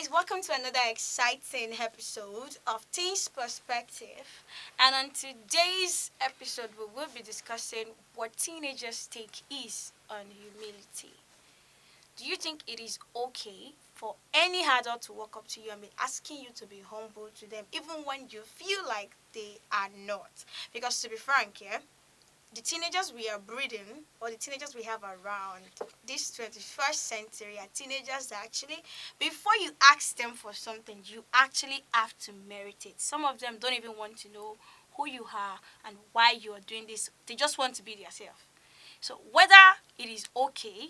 guys, welcome to another exciting episode of Teens Perspective. And on today's episode, we will be discussing what teenagers' take is on humility. Do you think it is okay for any adult to walk up to you and be asking you to be humble to them, even when you feel like they are not? Because to be frank, yeah, the teenagers we are breeding or the teenagers we have around this 21st century are teenagers that actually, before you ask them for something, you actually have to merit it. Some of them don't even want to know who you are and why you are doing this. They just want to be themselves. So whether it is okay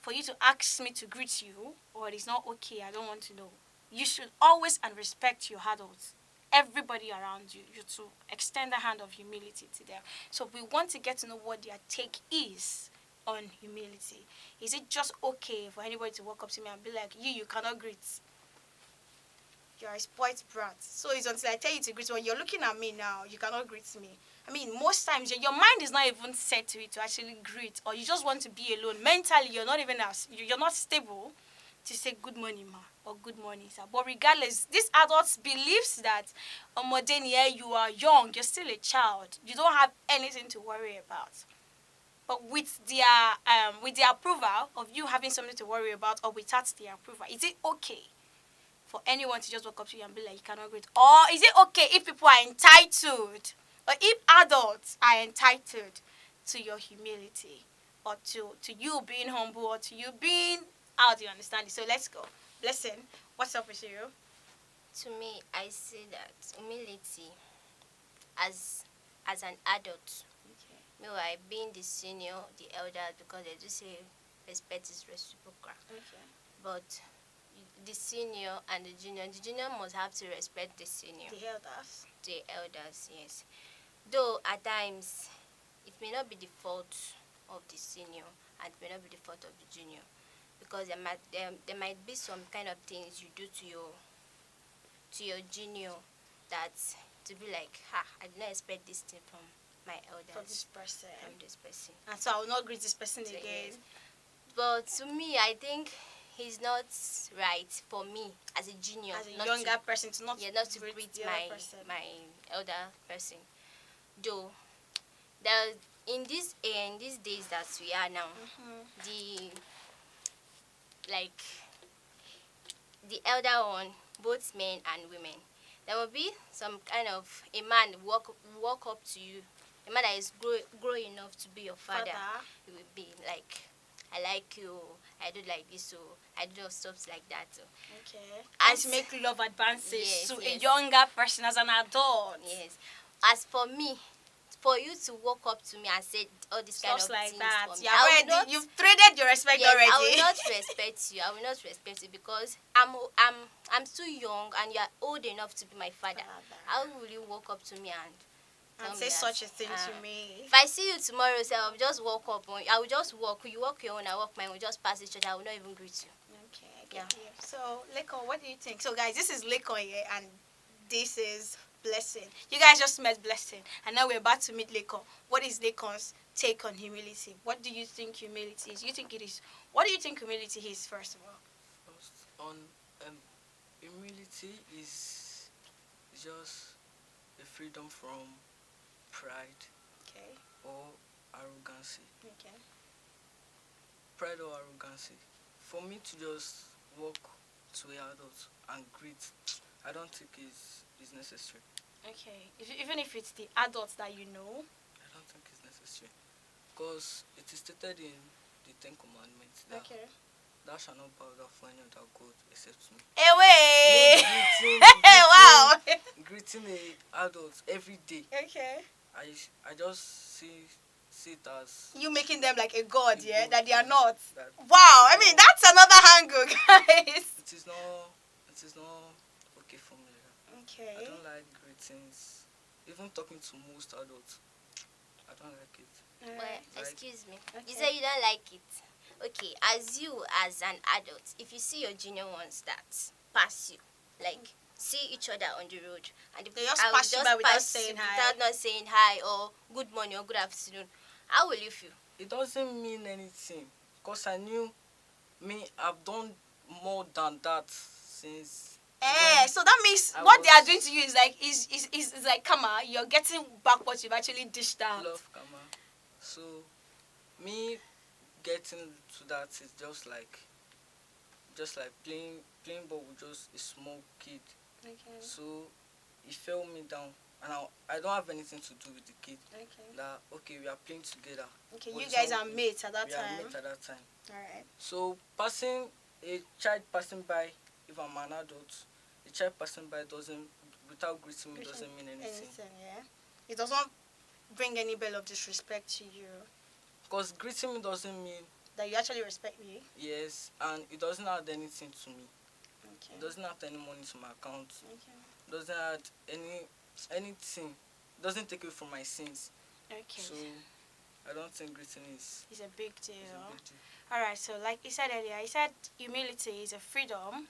for you to ask me to greet you or it is not okay, I don't want to know. You should always and respect your adults, everybody around you, you to extend a hand of humility to them. So we want to get to know what their take is on humility. Is it just okay for anybody to walk up to me and be like, you cannot greet? You're a spoilt brat. So it's until I tell you to greet when you're looking at me now, you cannot greet me. I mean, most times your mind is not even set to it to actually greet, or you just want to be alone. Mentally, you're not even you're not stable to say good morning, ma, or good morning, sir. But regardless, these adults believes that Omodenia, you are young, you're still a child, you don't have anything to worry about. But with their approval of you having something to worry about, or without their approval, is it okay for anyone to just walk up to you and be like, you cannot greet? Or is it okay if people are entitled, or if adults are entitled to your humility, or to you being humble, or to you being, how do you understand it? So let's go. Blessing, what's up with you? To me, I see that humility as an adult, Okay. meanwhile being the senior, the elder, because they do say respect is reciprocal. Okay. But the senior and the junior must have to respect the senior, The elders. the elders, yes. Though at times it may not be the fault of the senior and it may not be the fault of the junior, because there might be some kind of things you do to your junior that to be like, I did not expect this thing from my elders, From this person. from this person. And so I will not greet this person So, again. yes. But to me, I think he's not right for me as a junior, As a not younger person, to not not to greet greet the other person. my elder person. Though there in these days that we are now, the like the elder one, both men and women, there will be some kind of a man walk up to you, a man that is grow enough to be your father. He will be like, I like you, I do like this, so I do stuff like that. So. Okay. As And to make love advances yes, to yes. a younger person as an adult. Yes. As for me, for you to walk up to me and say all these kind of Stuff like things that. for me, You've traded your respect yes, already. I will not respect you. I will not respect you because I'm too young and you are old enough to be my father. How will you walk up to me and tell And me say that, such a thing to me? If I see you tomorrow, say I'll just walk up. I will just walk. You walk your own. I walk mine. We'll just pass each other. I will not even greet you. Okay, I get you. So, Lekon, what do you think? So, guys, this is Lekon here, and this is Blessing. You guys just met Blessing, and now we're about to meet Lekon. What is Lekon's take on humility? What do you think humility is? You think it is? What do you think humility is, first of all? First, on humility is just a freedom from pride Okay. or arrogancy. Okay. Pride or arrogancy. For me to just walk to a adult and greet, I don't think is necessary. Okay. Even if it's the adults that you know. I don't think it's necessary. Because it is stated in the Ten Commandments that Okay. thou shalt not bow down for any other God except me. Away! Me Wow! greeting a adult every day. Okay. I just see it as You making them like a god, yeah? god, That they are not. that Wow! I mean, that's another angle, guys. it is not okay for me. Okay. I don't like greetings. Even talking to most adults, I don't like it. Well, Like- excuse me. Okay. You say you don't like it. Okay, as an adult, if you see your junior ones that pass you, like see each other on the road, and They just I will pass you by without pass saying you hi. without not saying hi or good morning or good afternoon, how will you feel? It doesn't mean anything because I knew me. I've done more than that since So that means I what they are was doing to you is like is like karma. You're getting back what you've actually dished out. love karma. So me getting to that is just like playing ball with just a small kid. Okay. So he fell me down, and I don't have anything to do with the kid. Okay. That okay, we are playing together. Okay. But You it's guys not are good. mates at that We are time. mates at that time. All right. So passing a child passing by, if I'm an adult, a child passing by doesn't without greeting me doesn't mean anything. Anything, yeah. It doesn't bring any bell of disrespect to you. Because greeting me doesn't mean That you actually respect me. yes, and it doesn't add anything to me. Okay. It doesn't add any money to my account. Okay. Doesn't add anything. Doesn't take away from my sins. Okay. So I don't think greeting It's a big deal. is a big deal. All right. So, like you said earlier, you said humility is a freedom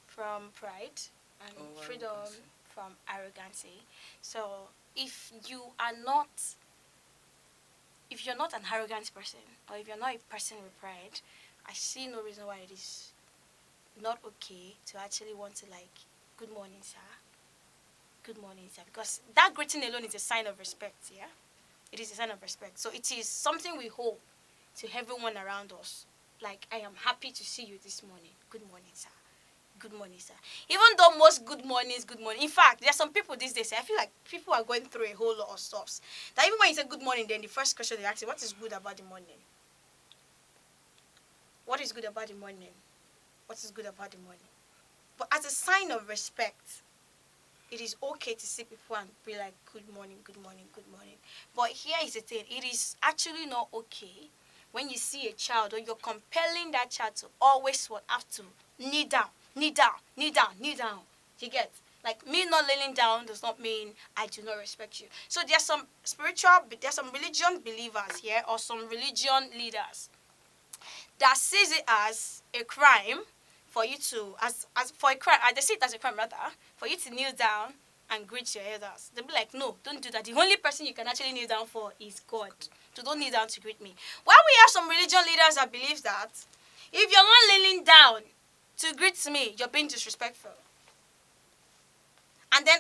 from pride and Oh, freedom arrogancy. from arrogancy. So, if you are not, if you're not an arrogant person, or if you're not a person with pride, I see no reason why it is not okay to actually want to like, good morning, sir. Good morning, sir. Because that greeting alone is a sign of respect, yeah? It is a sign of respect. So it is something we hold to everyone around us. Like, I am happy to see you this morning. Good morning, sir. Good morning, sir. Even though most good mornings, good morning. In fact, there are some people these days, I feel like people are going through a whole lot of stuff. That even when you say good morning, then the first question they ask you, what is good about the morning? What is good about the morning? What is good about the morning? But as a sign of respect, it is okay to see people and be like, good morning, good morning, good morning. But here is the thing, it is actually not okay when you see a child or you're compelling that child to always have to kneel down, kneel down, kneel down, kneel down. You get? Like, me not kneeling down does not mean I do not respect you. So there's some religion believers here, or some religion leaders that sees it as a crime for you to as for a crime, they see it as a crime rather, for you to kneel down and greet your elders. They'll be like, no, don't do that. The only person you can actually kneel down for is God. So don't kneel down to greet me. While we have some religion leaders that believe that if you're not kneeling down to greet me, you're being disrespectful. And then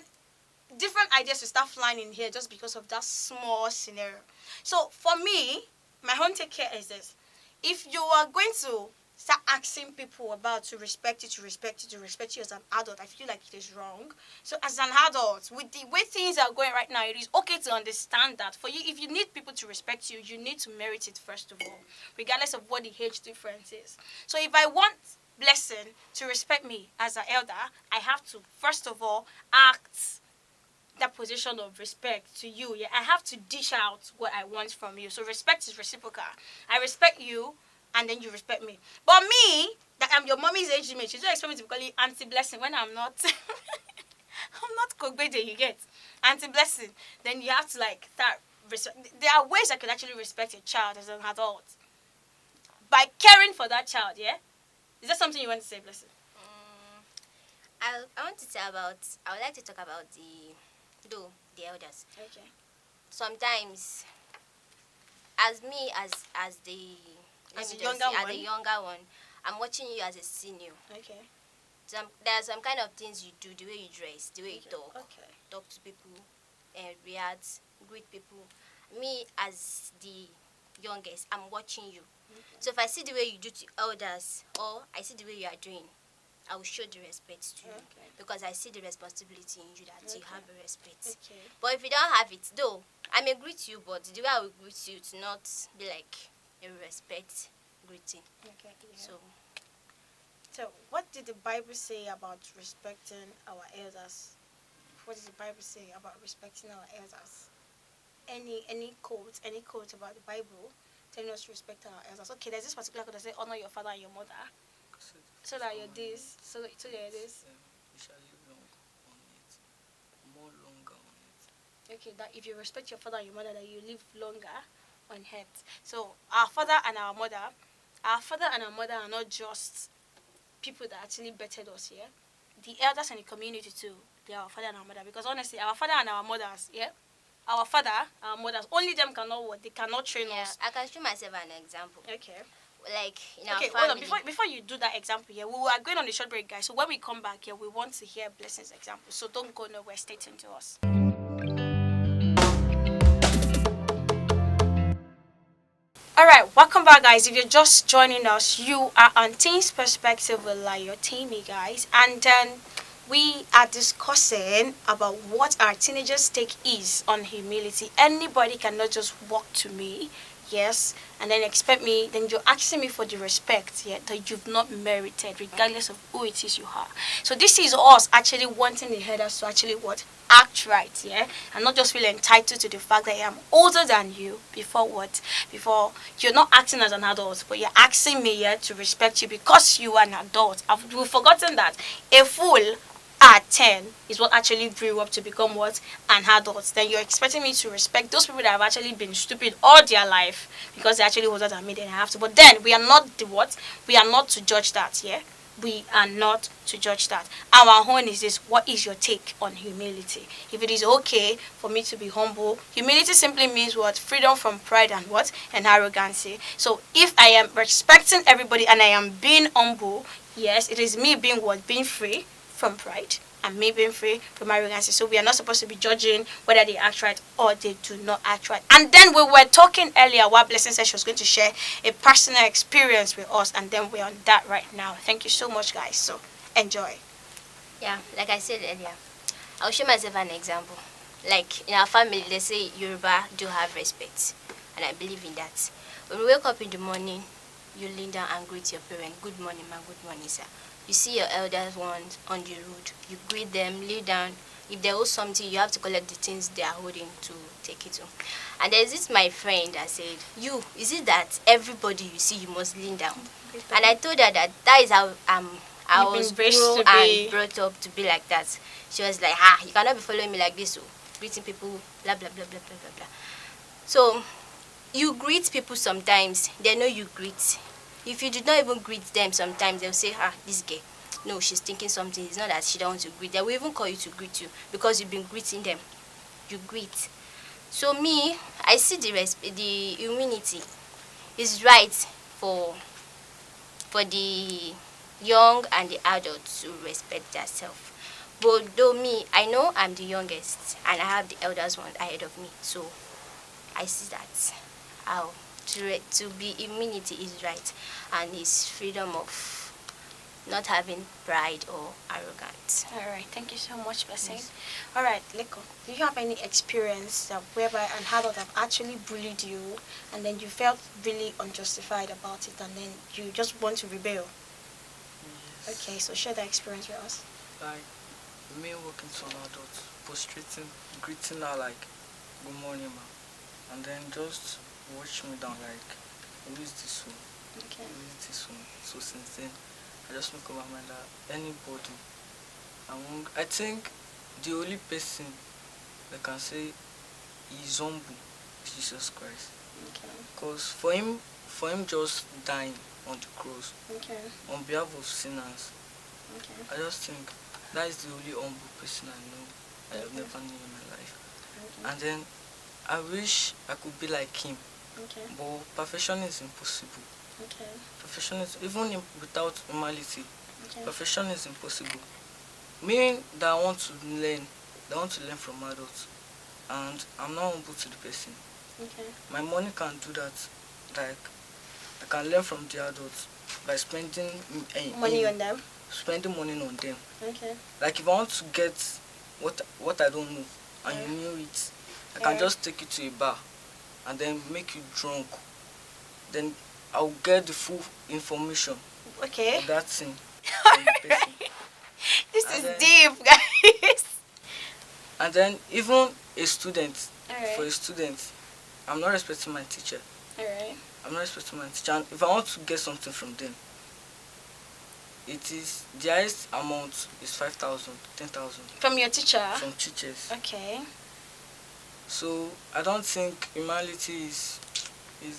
different ideas will start flying in here just because of that small scenario. So for me, my own take care is this. If you are going to start asking people about to respect you, to respect you, to respect you as an adult, I feel like it is wrong. So as an adult, with the way things are going right now, it is okay to understand that for you, if you need people to respect you, you need to merit it first of all, regardless of what the age difference is. So if I want blessing to respect me as an elder, I have to first of all act that position of respect to you. Yeah, I have to dish out what I want from you. So respect is reciprocal. I respect you, and then you respect me. But me, that I'm your mommy's age mate, you don't expect me to be calling Auntie Blessing when I'm not. I'm not Kogbede, you get Auntie Blessing. Then you have to like start. There are ways I could actually respect a child as an adult by caring for that child. Yeah, is that something you want to say, Blessing? I want to say about, I would like to talk about the elders. Okay. Sometimes, as me, as the, As let the me just younger say, as one? the younger one, I'm watching you as a senior. Okay. There are some kind of things you do, the way you dress, the way you talk, Okay. talk to people, react, greet people. Me, as the youngest, I'm watching you. So if I see the way you do to elders, or I see the way you are doing, I will show the respect to you. Okay. Because I see the responsibility in you, that you Okay. have a respect. Okay. But if you don't have it, though, I may greet you, but the way I will greet you to not be like a respect greeting. Okay. Yeah. So What did the Bible say about respecting our elders? What does the Bible say about respecting our elders? Any quote about the Bible telling us to respect our elders? Okay, there's this particular quote that says, honor your father and your mother, so that you're this, so you're this. You shall live long on it, more longer on it. Okay, that if you respect your father and your mother, that you live longer on earth. So our father and our mother are not just people that actually bettered us here. The elders in the community too, they are our father and our mother. Because honestly, our father and our mothers, yeah, our mothers, only them cannot what they cannot train yeah, us. I can show myself an example. Okay. like in our Okay, hold on. family. Before you do that example, yeah, we are going on a short break, guys. So when we come back, yeah, we want to hear Blessing's example. So don't go nowhere. Stay tuned to us. All right, welcome back, guys. If you're just joining us, you are on Teens Perspective with Layo, Tammy, guys, and then we are discussing about what our teenagers' take is on humility. Anybody cannot just walk to me, yes, and then expect me. Then you're asking me for the respect, yeah, that you've not merited, regardless of who it is you are. So this is us actually wanting the headers to actually what act right, yeah, and not just feel entitled to the fact that I am older than you. Before what? Before you're not acting as an adult, but you're asking me, yeah, to respect you because you are an adult. We've forgotten that a fool at 10 is what actually grew up to become what an adult. Then you're expecting me to respect those people that have actually been stupid all their life because they're actually older than me. Then I have to. But then we are not the what? We are not to judge that. Yeah, we are not to judge that. Our own is this: what is your take on humility? If it is okay for me to be humble, humility simply means what? Freedom from pride and what? And arrogancy. So if I am respecting everybody and I am being humble, yes, it is me being what? Being free from pride and me being free from arrogance. So we are not supposed to be judging whether they act right or they do not act right. And then we were talking earlier while Blessing said she was going to share a personal experience with us, and then we're on that right now. Thank you so much, guys. So enjoy. Yeah, like I said earlier, I'll show myself an example. Like in our family, they say Yoruba do have respect, and I believe in that. When we wake up in the morning, you lean down and greet your parent. Good morning, ma. Good morning, sir. You see your elders ones on the road. You greet them, lay down. If they owe something, you have to collect the things they are holding to take it home. And there's this my friend that said, "You, is it that everybody you see you must lean down?" And I told her that that is how I You've was been raised grown to be. and brought up to be like that. She was like, "Ah, you cannot be following me like this, oh, greeting people, blah blah blah blah blah blah blah." So you greet people sometimes, they know you greet. If you do not even greet them, sometimes they'll say, "Ah, this girl, no, she's thinking something. It's not that she don't want to greet." They will even call you to greet you because you've been greeting them. You greet. So me, I see the humility is right for the young and the adults to respect themselves. But though me, I know I'm the youngest and I have the elders one ahead of me. So I see that how to be humility is right, and is freedom of not having pride or arrogance. All right, thank you so much, Blessing. Yes. All right, Leko, do you have any experience that whereby an adult have actually bullied you, and then you felt really unjustified about it, and then you just want to rebel? Yes. Okay, so share that experience with us. Like me walking to an adult, prostrating, greeting her like, "Good morning, ma," and then just watch me down like, "Who is this one? Okay. Who is this one?" So since then, I just make up my mind that anybody, I think the only person that can say he's humble is Jesus Christ. Okay. Because for him just dying on the cross Okay. on behalf of sinners, Okay. I just think that is the only humble person I know I have Okay. never known in my life. Okay. And then I wish I could be like him, Okay. but perfection is impossible. Okay. Perfection is without humility. Okay. Perfection is impossible. Me that I want to learn, from adults, and I'm not humble to the person. Okay. My money can do that. Like I can learn from the adults by spending Money on them. spending money on them. Okay. Like if I want to get what I don't know and Yeah. you knew it, I can Yeah. just take you to a bar and then make you drunk. Then I'll get the full information Okay. of that thing from the person. This And is then, deep, guys. and then even a student, All for right. a student, I'm not respecting my teacher. All right. I'm not respecting my teacher. And if I want to get something from them, it is the highest amount is 5,000, 10,000 From your teacher. from teachers. Okay. So I don't think humanity is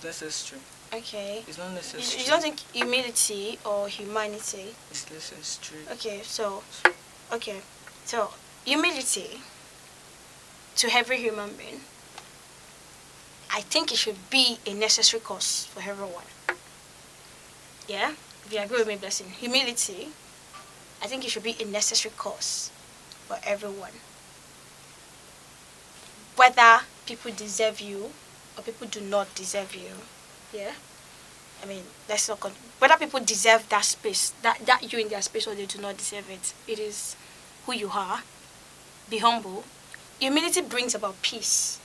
necessary. Okay. It's not You necessary. don't think humility or humanity? It's necessary. Okay. So humility to every human being, I think it should be a necessary course for everyone. Yeah? If you agree with me, blessing. Humility, I think it should be a necessary course for everyone. Whether people deserve you or people do not deserve you. Yeah? I mean, let's not whether people deserve that space, that you in their space, or they do not deserve it. It is who you are. Be humble. Humility brings about peace.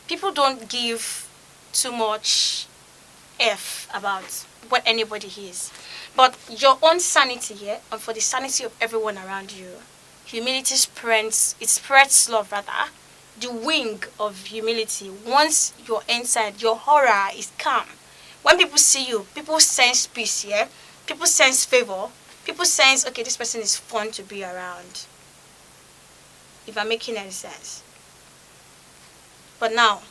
People don't give too much F about what anybody is. But your own sanity here, and for the sanity of everyone around you, humility spreads love rather. The wing of humility, once you're inside, your aura is calm. When people see you, people sense peace, yeah? People sense favor. People sense, okay, this person is fun to be around. If I'm making any sense. But now,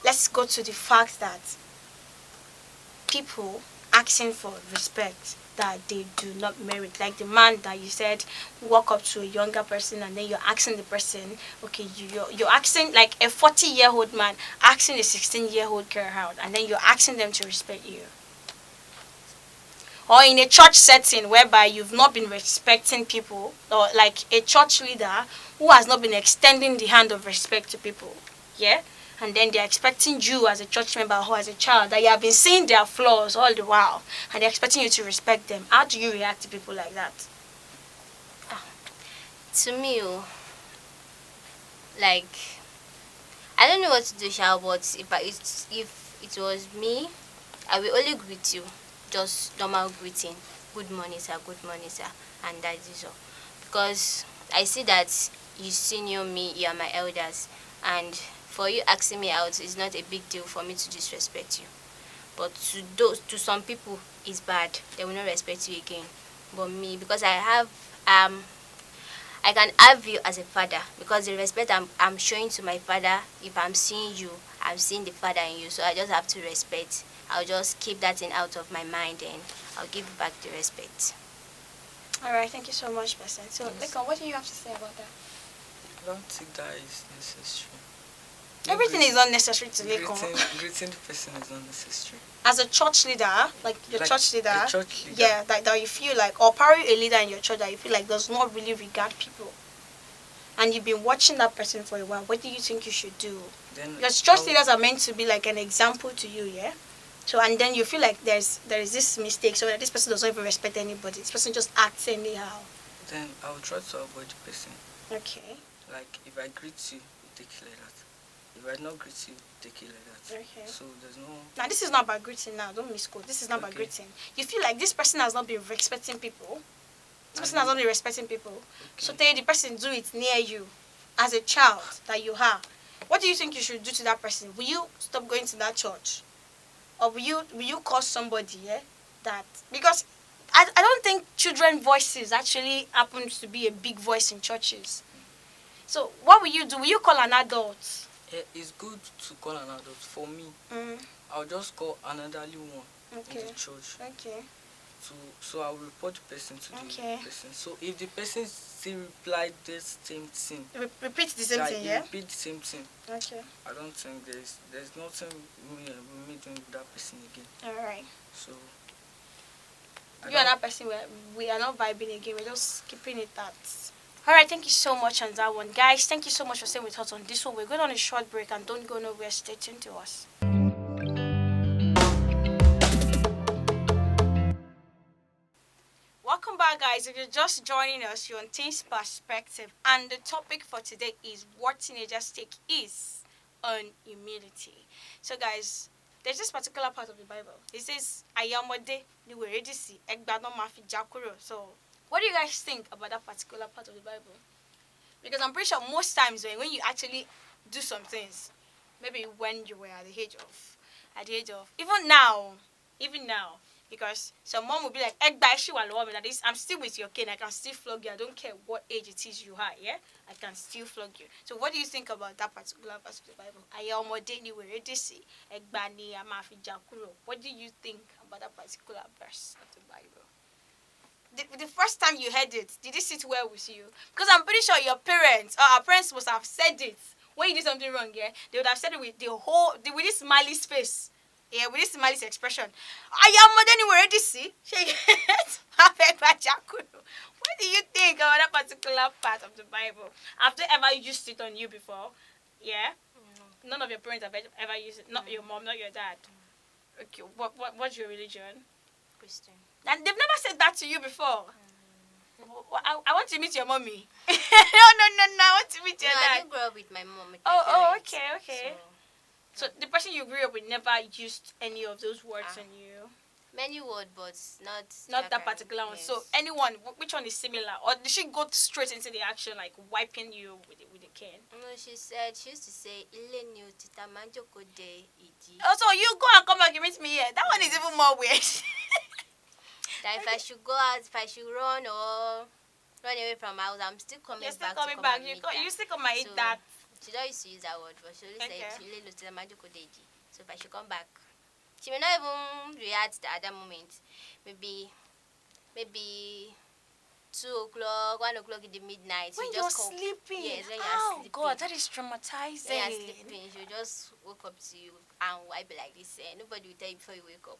let's go to the fact that people asking for respect that they do not merit. Like the man that you said walk up to a younger person and then you're asking the person, okay, you're asking like a 40-year-old man asking a 16-year-old girl out, and then you're asking them to respect you. Or in a church setting whereby you've not been respecting people, or like a church leader who has not been extending the hand of respect to people. Yeah? And then they're expecting you as a church member or as a child that you have been seeing their flaws all the while, and they're expecting you to respect them. How do you react to people like that? To me, like, I don't know what to do, Shao, but if it was me, I will only greet you, just normal greeting. Good morning, sir. Good morning, sir. And that is all. Because I see that you senior me, you are my elders, and for you asking me out is not a big deal for me to disrespect you. But to some people, it's bad. They will not respect you again. But me, because I can have you as a father, because the respect I'm showing to my father, if I'm seeing you, I'm seeing the father in you. So I just have to respect. I'll just keep that thing out of my mind and I'll give you back the respect. All right, thank you so much, Bessie. So, Yes. Lekon, what do you have to say about that? I don't think that is necessary. Everything is unnecessary to Lekon. Greeting the person is unnecessary. As a church leader, like your Like church leader, a church leader. yeah, that you feel like, or probably a leader in your church that you feel like does not really regard people, and you've been watching that person for a while, what do you think you should do? Then Because church leaders are meant to be like an example to you, yeah. So and then you feel like there is this mistake, so that this person doesn't even respect anybody. This person just acts anyhow. then I will try to avoid the person. Okay. Like if I greet you, you take it like that. If I not greet you, take it like that. Okay. So there's no. Now this is not about greeting. Now don't misquote. This is not about Okay. greeting. You feel like this person has not been respecting people. This person has not been respecting people. Okay. So tell the person do it near you, as a child that you are. What do you think you should do to that person? Will you stop going to that church, or will you call somebody? Yeah, that because I don't think children voices actually happens to be a big voice in churches. So what will you do? Will you call an adult? Yeah, it's good to call an adult. For me, Mm, I'll just call an elderly one in okay. the church. Okay. So I'll report the person to Okay. the person. So if the person still reply the same thing, Repeat the same that thing, he yeah? repeat the same thing, Okay. I don't think there's nothing me doing with that person again. Alright. So You and that person, we are not vibing again. We're just keeping it that. Alright, thank you so much on that one. Guys, thank you so much for staying with us on this one. We're going on a short break and don't go nowhere. Stay tuned to us. Welcome back, guys. If you're just joining us, you're on Teens Perspective, and the topic for today is what teenagers take is on humility. So, guys, there's this particular part of the Bible. It says, "Ayamode ni weredisi egbano mafi jakuro." So, what do you guys think about that particular part of the Bible? Because I'm pretty sure most times when you actually do some things, maybe when you were at the age of even now, because some mom will be like, "Egg by that is, I'm still with your kid. I can still flog you. I don't care what age it is you are. Yeah, I can still flog you." So, what do you think about that particular verse of the Bible? What do you think about that particular verse of the Bible? The first time you heard it, did it sit well with you? Because I'm pretty sure your parents or our parents must have said it when you did something wrong. Yeah, they would have said it with with this smiley face. Yeah, with this Mali's expression. I am more than you already see. What do you think about that particular part of the Bible? Have they ever used it on you before? Yeah? No. None of your parents have ever used it. Not your mom, not your dad. Okay, what's your religion? Christian. And they've never said that to you before. I want to meet your mommy. No, no, no, no. I want to meet No, your I dad. didn't grow up with my mom, with my Oh, parents. okay, okay. So So the person you grew up with never used any of those words Ah. on you? many words, but not Not that kind. particular one. Yes. So anyone, which one is similar? Or did she go straight into the action, like wiping you with a cane? No, she used to say, "Ile ni otita manjoko de iji." Also, you go and come back and meet me here. That one is Yes. even more weird. That if I should go out, if I should run or run away from my house, I'm still coming You're still back coming to come back. and meet You her. still come and eat So that. she don't used to use that word, but she always Okay. said, "Ile ni otita manjoko de iji." So if I should come back, she may not even react at that moment. Maybe 2 o'clock, 1 o'clock in the midnight. When She you're just call. sleeping. Yes, when you're Oh, sleeping. God, that is traumatizing. When you're sleeping, she'll just wake up to you and wipe like this. Nobody will tell you before you wake up.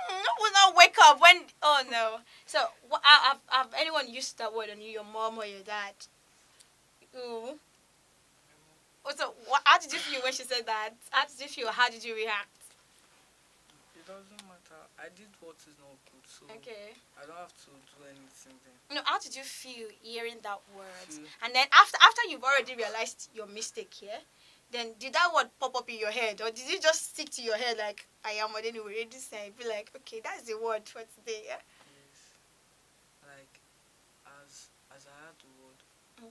I will not wake up when. Oh no. So, have anyone used that word on you, your mom or your dad? Ooh. So, how did you feel when she said that? How did you feel? How did you react? It doesn't matter. I did what is not good, so Okay. I don't have to do anything then. No, how did you feel hearing that word? Feel. And then after you've already realized your mistake here, then did that word pop up in your head, or did it just stick to your head like I am what anyway already saying? Be like, okay, that's the word for today. Yeah? Yes. Like as I had the word,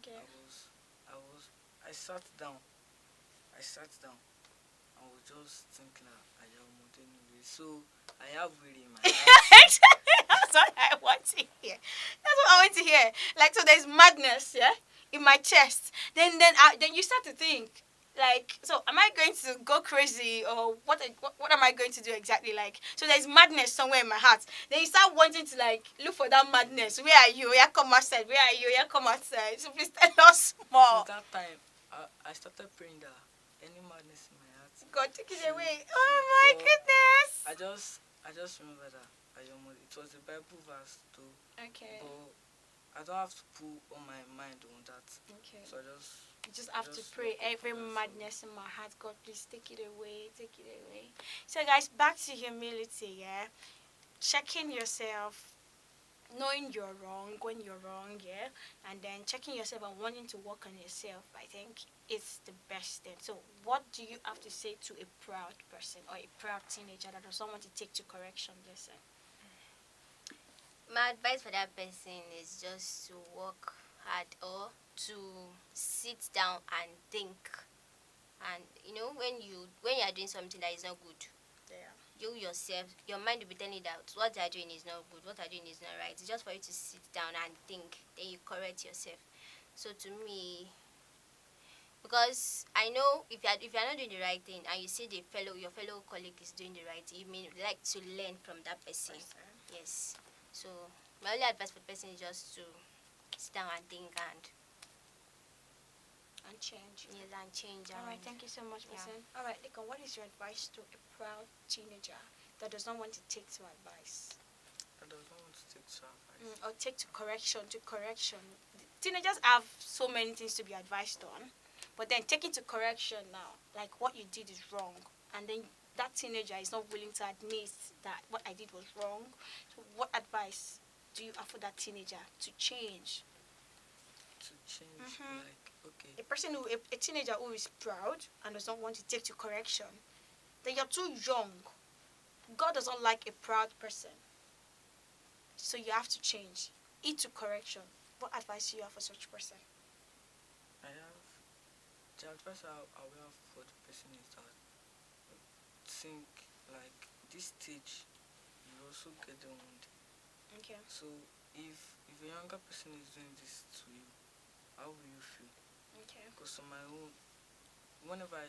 Okay. I sat down. I sat down. I was just thinking that I am more anyway. So I have really in my heart. That's what I want to hear. That's what I want to hear. Like, so there's madness, yeah, in my chest. Then you start to think, like, so am I going to go crazy, or what am I going to do exactly? Like, so there's madness somewhere in my heart. Then you start wanting to like look for that madness. Where are you? Yeah, come outside. Where are you? Yeah, come outside. So please tell us more. Since that time, I started praying that any madness in my heart, God, take it should- away. should Oh my go. goodness. I just remember that it was a Bible verse too, Okay. but I don't have to put on my mind on that. Okay. So I just You just have to just pray lock up every for that, so- madness in my heart. God, please take it away. Take it away. So, guys, back to humility, yeah? Checking yourself, knowing you're wrong when you're wrong, yeah? And then checking yourself and wanting to work on yourself, I think it's the best thing. So, what do you have to say to a proud person or a proud teenager that doesn't want to take to correction? Listen. My advice for that person is just to work hard or to sit down and think. And when you are doing something that is not good, Yeah. you yourself, your mind will be telling you that what you are doing is not good, what you are doing is not right. It's just for you to sit down and think, then you correct yourself. So to me, because I know if you are not doing the right thing and you see your fellow colleague is doing the right thing, you may like to learn from that person. Yes. So my only advice for the person is just to sit down and think And change. and change. All right, thank you so much, Yeah. person. All right, Lincoln, what is your advice to a proud teenager that does not want to take to advice? I don't want to take some advice. Or take to correction, Teenagers have so many things to be advised on, but then taking to correction now, like what you did is wrong, and then that teenager is not willing to admit that what I did was wrong. So what advice do you have for that teenager to change? To change, Mhm. like okay, A teenager who is proud and does not want to take to correction, then you're too young. God doesn't like a proud person. So you have to change. It to correction. What advice do you have for such person? I have the advice I will have for the person is that think like this stage you also get the wound. Okay. So if a younger person is doing this to you, how will you feel? Okay. Because on my own, whenever I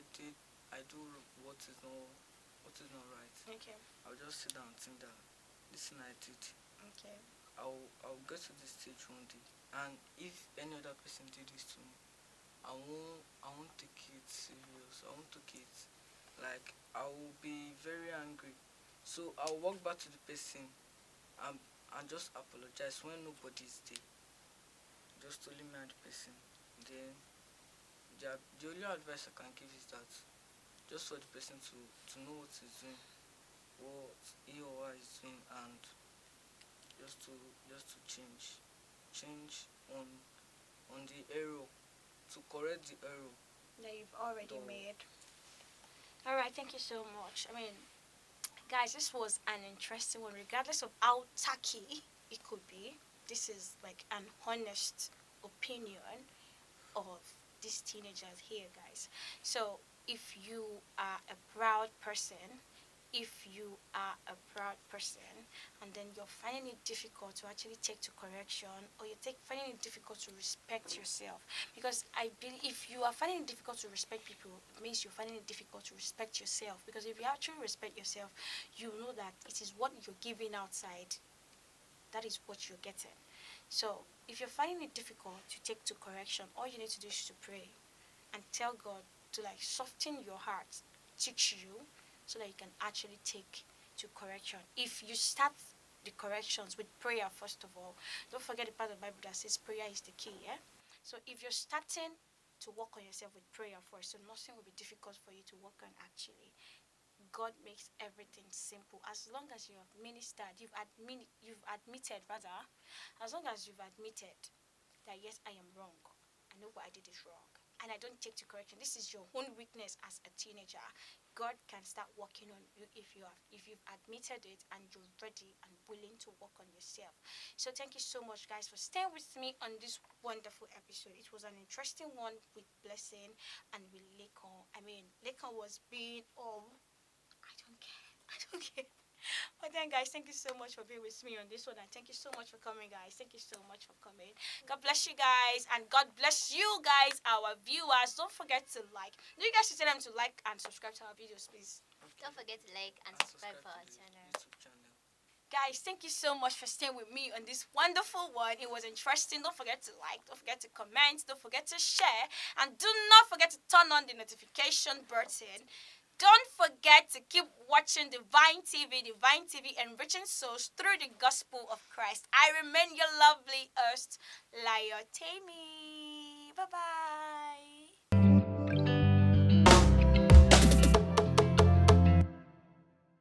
do what is not right. Okay. I'll just sit down and think that this thing I did, Okay. I'll get to this stage one day, and if any other person did this to me, I won't take it serious. I won't take it like I will be very angry. So I'll walk back to the person and just apologize when nobody is there. Just only me and the person. Then the only advice I can give is that just for the person to know what he's doing, what he or her is doing, and just to change on the error, to correct the error. That you've already Though made. All right, thank you so much. I mean, guys, this was an interesting one, regardless of how tacky it could be. This is like an honest opinion of these teenagers here, guys. So, if you are a proud person, if you are a proud person, and then you're finding it difficult to actually take to correction, or finding it difficult to respect yourself, because I believe if you are finding it difficult to respect people, it means you're finding it difficult to respect yourself. Because if you actually respect yourself, you know that it is what you're giving outside, that is what you're getting. So if you're finding it difficult to take to correction, all you need to do is to pray and tell God to like soften your heart, teach you, so that you can actually take to correction. If you start the corrections with prayer, first of all, don't forget the part of the Bible that says prayer is the key. Yeah. So if you're starting to work on yourself with prayer first, so nothing will be difficult for you to work on actually. God makes everything simple. As long as you have ministered, you've admitted rather, as long as you've admitted that yes, I am wrong. I know what I did is wrong. And I don't take to correction. This is your own weakness as a teenager. God can start working on you if you've admitted it and you're ready and willing to work on yourself. So thank you so much guys for staying with me on this wonderful episode. It was an interesting one with Blessing and with Lekon. I mean, Lekon was being I don't care. I don't care. But then, guys, thank you so much for being with me on this one, and thank you so much for coming, guys. Thank you so much for coming. God bless you guys, and God bless you guys, our viewers. Don't forget to like. Do you guys tell them to like and subscribe to our videos, please? Don't forget to like and and subscribe for subscribe to our the channel. YouTube channel. Guys, thank you so much for staying with me on this wonderful one. It was interesting. Don't forget to like, don't forget to comment, don't forget to share, and do not forget to turn on the notification button. Don't forget to keep watching Divine TV, enriching souls through the gospel of Christ. I remain your lovely host, Layo. Bye bye.